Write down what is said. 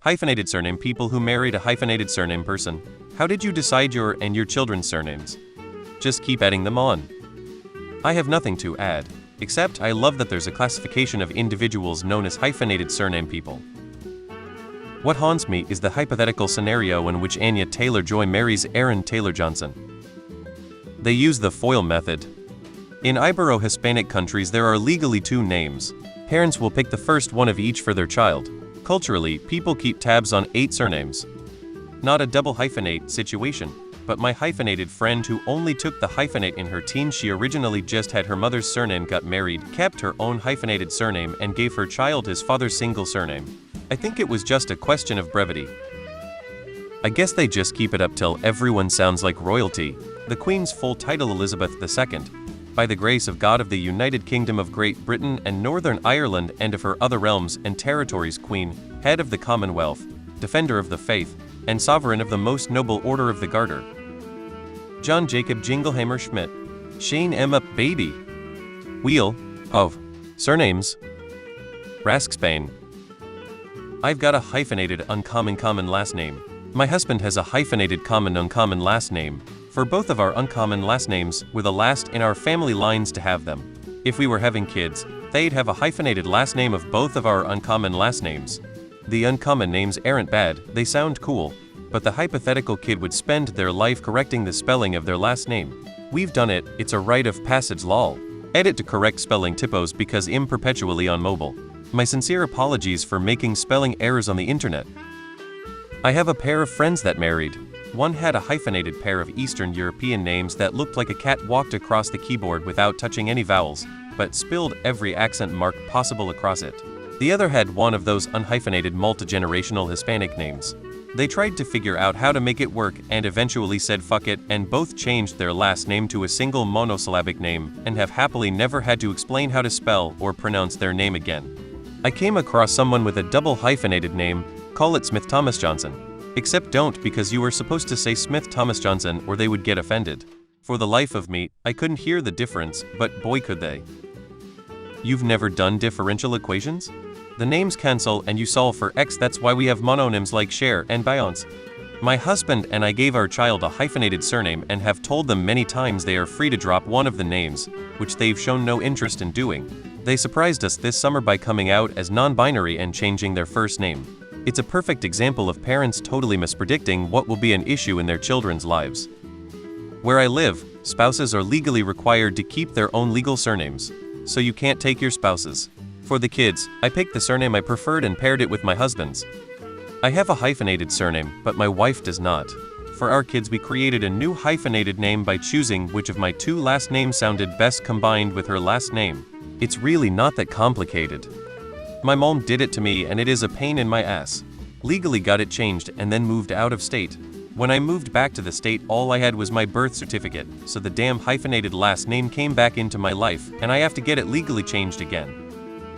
Hyphenated surname people who married a hyphenated surname person. How did you decide your and your children's surnames? Just keep adding them on. I have nothing to add, except I love that there's a classification of individuals known as hyphenated surname people. What haunts me is the hypothetical scenario in which Anya Taylor-Joy marries Aaron Taylor-Johnson. They use the FOIL method. In Ibero-Hispanic countries there are legally 2 names. Parents will pick the first one of each for their child. Culturally, people keep tabs on 8 surnames. Not a double hyphenate situation, but my hyphenated friend who only took the hyphenate in her teens, she originally just had her mother's surname, got married, kept her own hyphenated surname, and gave her child his father's single surname. I think it was just a question of brevity. I guess they just keep it up till everyone sounds like royalty. The Queen's full title Elizabeth II. By the grace of God of the United Kingdom of Great Britain and Northern Ireland and of her other realms and territories, Queen, head of the Commonwealth, defender of the faith, and sovereign of the most noble order of the Garter. John Jacob Jingleheimer Schmidt. Shane Emma Baby. Wheel of surnames. Raskspain. I've got a hyphenated uncommon last name. My husband has a hyphenated uncommon last name. For both of our uncommon last names, we're the last in our family lines to have them. If we were having kids, they'd have a hyphenated last name of both of our uncommon last names. The uncommon names aren't bad, they sound cool, but the hypothetical kid would spend their life correcting the spelling of their last name. We've done it, it's a rite of passage lol. Edit to correct spelling typos because I'm perpetually on mobile. My sincere apologies for making spelling errors on the internet. I have a pair of friends that married. One had a hyphenated pair of Eastern European names that looked like a cat walked across the keyboard without touching any vowels, but spilled every accent mark possible across it. The other had one of those unhyphenated multi-generational Hispanic names. They tried to figure out how to make it work and eventually said fuck it and both changed their last name to a single monosyllabic name and have happily never had to explain how to spell or pronounce their name again. I came across someone with a double hyphenated name, call it Smith Thomas Johnson. Except don't, because you were supposed to say Smith Thomas Johnson or they would get offended. For the life of me, I couldn't hear the difference, but boy could they. You've never done differential equations? The names cancel and you solve for x, that's why we have mononyms like Cher and Beyonce. My husband and I gave our child a hyphenated surname and have told them many times they are free to drop one of the names, which they've shown no interest in doing. They surprised us this summer by coming out as non-binary and changing their first name. It's a perfect example of parents totally mispredicting what will be an issue in their children's lives. Where I live, spouses are legally required to keep their own legal surnames, so you can't take your spouse's. For the kids, I picked the surname I preferred and paired it with my husband's. I have a hyphenated surname, but my wife does not. For our kids we created a new hyphenated name by choosing which of my 2 last names sounded best combined with her last name. It's really not that complicated. My mom did it to me and it is a pain in my ass. Legally got it changed and then moved out of state. When I moved back to the state, all I had was my birth certificate, so the damn hyphenated last name came back into my life and I have to get it legally changed again.